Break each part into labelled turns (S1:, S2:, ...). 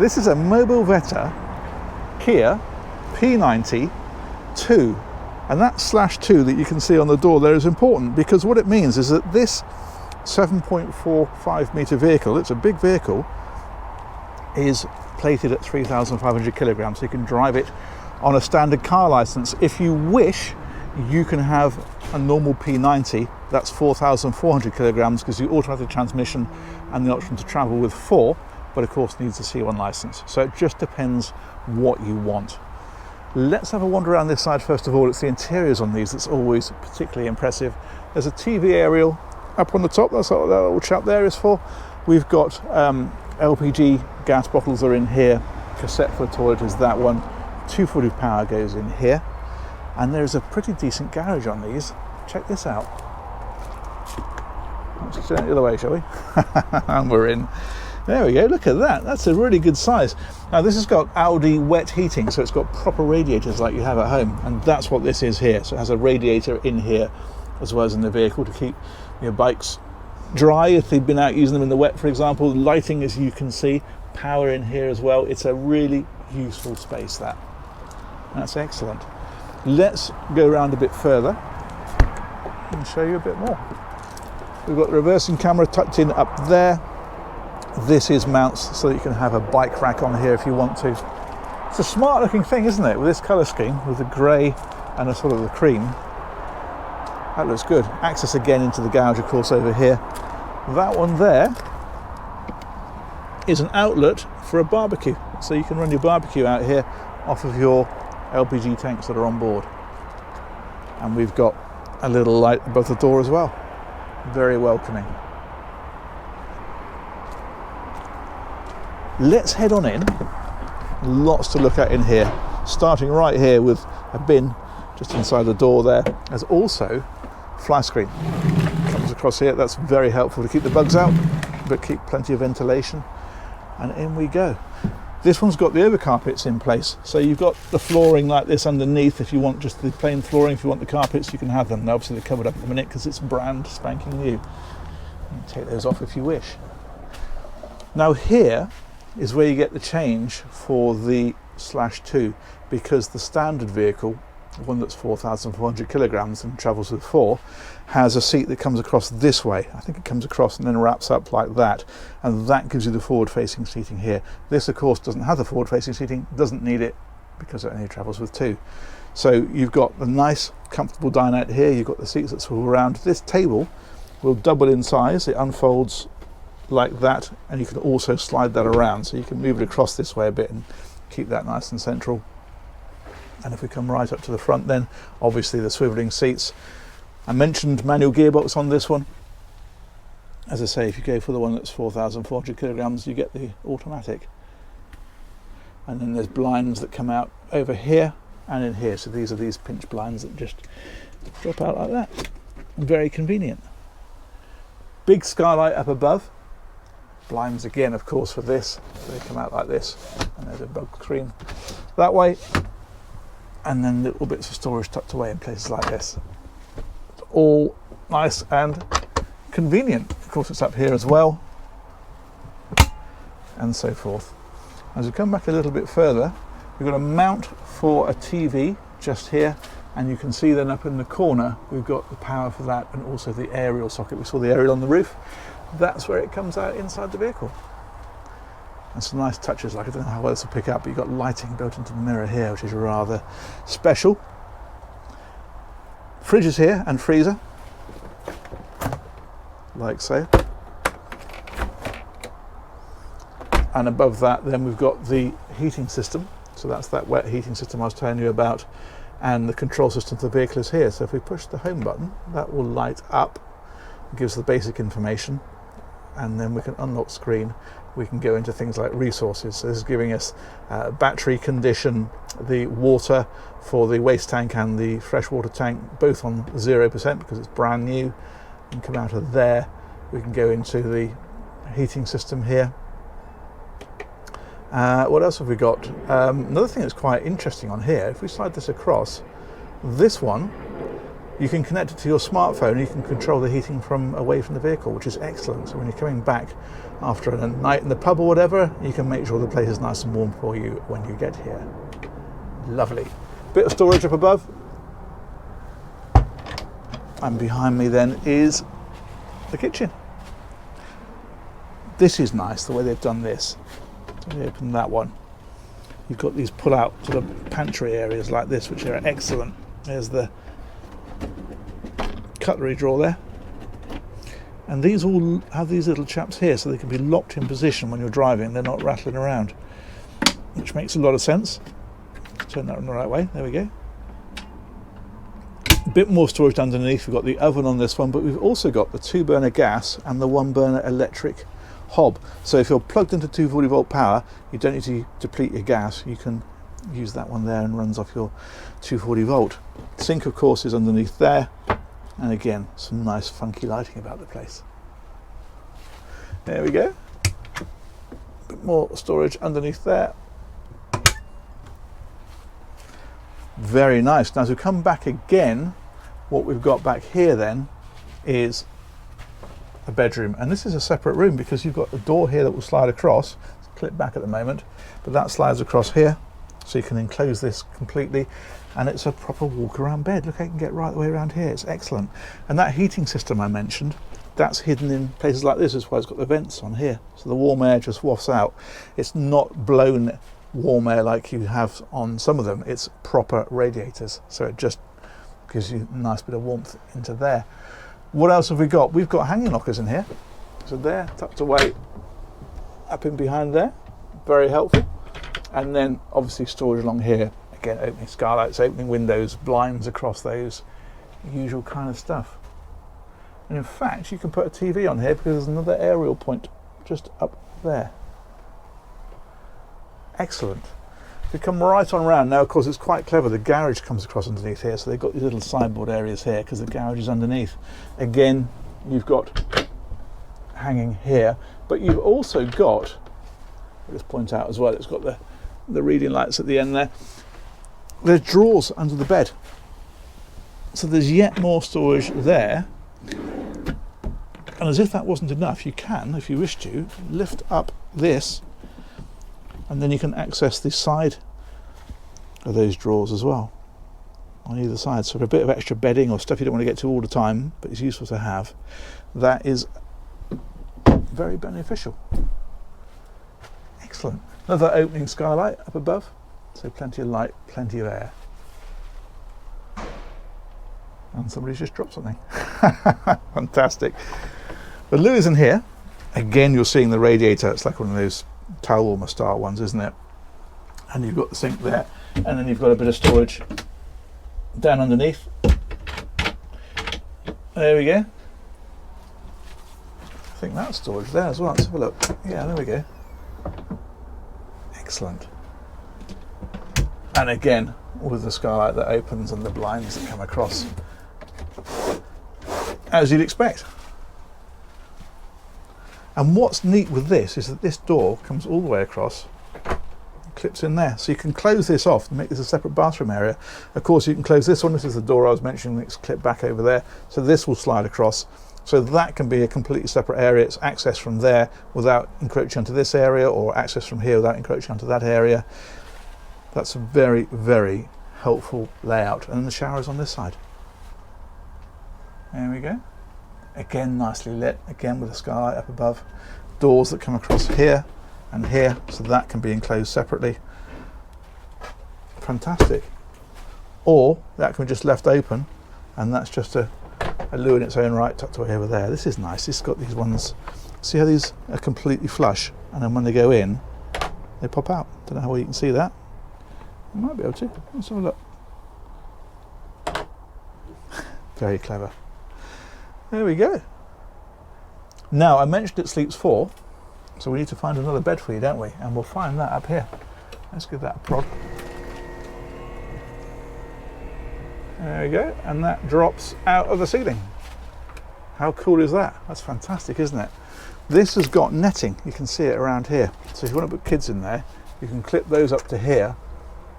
S1: This is a Mobilvetta Kea P90 2, and that /2 that you can see on the door there is important, because what it means is that this 7.45 metre vehicle, it's a big vehicle, is plated at 3,500 kilograms, so you can drive it on a standard car license. If you wish, you can have a normal P90, that's 4,400 kilograms, because the automatic transmission and the option to travel with 4, but of course needs a C1 license. So it just depends what you want. Let's have a wander around this side first of all. It's the interiors on these that's always particularly impressive. There's a TV aerial up on the top, that's what that little chap there is for. We've got LPG gas bottles are in here, cassette for the toilet is that one, 240 power goes in here, and there's a pretty decent garage on these. Check this out. Let's turn it the other way, shall we? And we're in. There we go, look at that, that's a really good size. Now this has got Audi wet heating, so it's got proper radiators like you have at home, and that's what this is here. So it has a radiator in here as well as in the vehicle to keep your bikes dry if they've been out using them in the wet, for example. Lighting, as you can see, power in here as well. It's a really useful space, that. That's excellent. Let's go around a bit further and show you a bit more. We've got the reversing camera tucked in up there. This is mounts so that you can have a bike rack on here if you want to. It's a smart looking thing, isn't it, with this colour scheme, with the grey and a sort of the cream. That looks good. Access again into the garage, of course, over here. That one there is an outlet for a barbecue, so you can run your barbecue out here off of your LPG tanks that are on board. And we've got a little light above the door as well. Very welcoming. Let's head on in. Lots to look at in here, starting right here with a bin just inside the door there. There's also fly screen comes across here. That's very helpful to keep the bugs out, but keep plenty of ventilation. And in we go. This one's got the over carpets in place, so you've got the flooring like this underneath. If you want just the plain flooring, if you want the carpets, you can have them. Now, obviously they're covered up at the minute because it's brand spanking new. You can take those off if you wish. Now here is where you get the change for the /2, because the standard vehicle, the one that's 4,400 kilograms and travels with 4, has a seat that comes across this way. I think it comes across and then wraps up like that, and that gives you the forward-facing seating here. This, of course, doesn't have the forward-facing seating, doesn't need it because it only travels with 2. So you've got the nice, comfortable dinette here. You've got the seats that swivel around. This table will double in size. It unfolds like that, and you can also slide that around, so you can move it across this way a bit and keep that nice and central. And if we come right up to the front, then obviously the swiveling seats. I mentioned manual gearbox on this one. As I say, if you go for the one that's 4,400 kilograms, you get the automatic. And then there's blinds that come out over here and in here. So these are these pinch blinds that just drop out like that. Very convenient. Big skylight up above. Blinds again, of course, for this. So they come out like this. And there's a bug screen that way. And then little bits of storage tucked away in places like this. It's all nice and convenient. Of course, it's up here as well, and so forth. As we come back a little bit further, we've got a mount for a TV just here, and you can see then up in the corner we've got the power for that, and also the aerial socket. We saw the aerial on the roof. That's where it comes out inside the vehicle. And some nice touches, like I don't know how well this will pick up, but you've got lighting built into the mirror here, which is rather special. Fridge is here and freezer, like so. And above that then we've got the heating system. So that's that wet heating system I was telling you about, and the control system for the vehicle is here. So if we push the home button, that will light up. It gives the basic information, and then we can unlock screen. We can go into things like resources. So this is giving us battery condition, the water for the waste tank and the freshwater tank, both on 0% because it's brand new. And come out of there, we can go into the heating system here. What else have we got? Another thing that's quite interesting on here, if we slide this across, this one, You can connect it to your smartphone. You can control the heating from away from the vehicle, which is excellent. So when you're coming back after a night in the pub or whatever, you can make sure the place is nice and warm for you when you get here. Lovely. Bit of storage up above. And behind me then is the kitchen. This is nice, the way they've done this. So we open that one. You've got these pull-out sort of pantry areas like this, which are excellent. There's the cutlery drawer there. And these all have these little chaps here, so they can be locked in position when you're driving. They're not rattling around, which makes a lot of sense. Turn that in the right way. There we go. A bit more storage underneath. We've got the oven on this one, but we've also got the 2-burner gas and the 1-burner electric hob. So if you're plugged into 240 volt power, you don't need to deplete your gas. You can use that one there and runs off your 240 volt. Sink, of course, is underneath there. And again, some nice funky lighting about the place. There we go. A bit more storage underneath there. Very nice. Now, as we come back again, what we've got back here then is a bedroom, and this is a separate room because you've got a door here that will slide across. It's clipped back at the moment, but that slides across here, so you can enclose this completely, and it's a proper walk around bed. Look, I can get right the way around here. It's excellent. And that heating system I mentioned, that's hidden in places like this. That's why it's got the vents on here, so the warm air just wafts out. It's not blown warm air like you have on some of them. It's proper radiators, so it just gives you a nice bit of warmth into there. What else have we got? We've got hanging lockers in here. So there, tucked away up in behind there. Very helpful. And then obviously storage along here. Again, opening skylights, opening windows, blinds across those, usual kind of stuff. And in fact, you can put a TV on here because there's another aerial point just up there. Excellent. We come right on around. Now, of course, it's quite clever. The garage comes across underneath here, so they've got these little sideboard areas here because the garage is underneath. Again, you've got hanging here, but you've also got, I'll just point out as well, it's got the reading lights at the end there. There's drawers under the bed. So there's yet more storage there. And as if that wasn't enough, you can, if you wish to, lift up this, and then you can access the side of those drawers as well on either side. So for a bit of extra bedding or stuff you don't want to get to all the time, but it's useful to have, that is very beneficial. Excellent. Another opening skylight up above, so plenty of light, plenty of air. And somebody's just dropped something. Fantastic. The loo is in here. Again, you're seeing the radiator. It's like one of those towel warmer style ones, isn't it? And you've got the sink there, and then you've got a bit of storage down underneath. There we go. I think that's storage there as well. Let's have a look. Yeah, there we go. Excellent. And again, with the skylight that opens and the blinds that come across, as you'd expect. And what's neat with this is that this door comes all the way across, clips in there. So you can close this off and make this a separate bathroom area. Of course, you can close this one. This is the door I was mentioning. It's clipped back over there. So this will slide across. So that can be a completely separate area. It's access from there without encroaching onto this area, or access from here without encroaching onto that area. That's a very, very helpful layout. And then the shower is on this side. There we go. Again, nicely lit, again with a skylight up above. Doors that come across here and here, so that can be enclosed separately. Fantastic. Or that can be just left open, and that's just a loo in its own right, tucked away over there. This is nice. It's got these ones, see how these are completely flush, and then when they go in, they pop out. Don't know how well you can see that. You might be able to. Let's have a look. Very clever. There we go. Now, I mentioned it sleeps 4, so we need to find another bed for you, don't we? And we'll find that up here. Let's give that a prod. There we go, and that drops out of the ceiling. How cool is that? That's fantastic, isn't it? This has got netting. You can see it around here. So if you want to put kids in there, you can clip those up to here,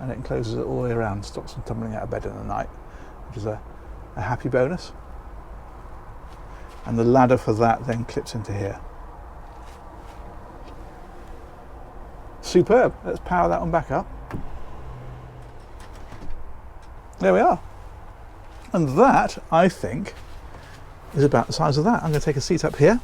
S1: and it encloses it all the way around, stops them tumbling out of bed in the night, which is a a happy bonus. And the ladder for that then clips into here. Superb. Let's power that one back up. There we are. And that, I think, is about the size of that. I'm going to take a seat up here.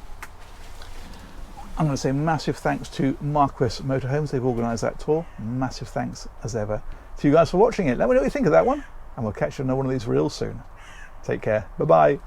S1: I'm going to say massive thanks to Marquis Motorhomes. They've organised that tour. Massive thanks, as ever, to you guys for watching it. Let me know what you think of that one, and we'll catch you on one of these reels soon. Take care. Bye-bye.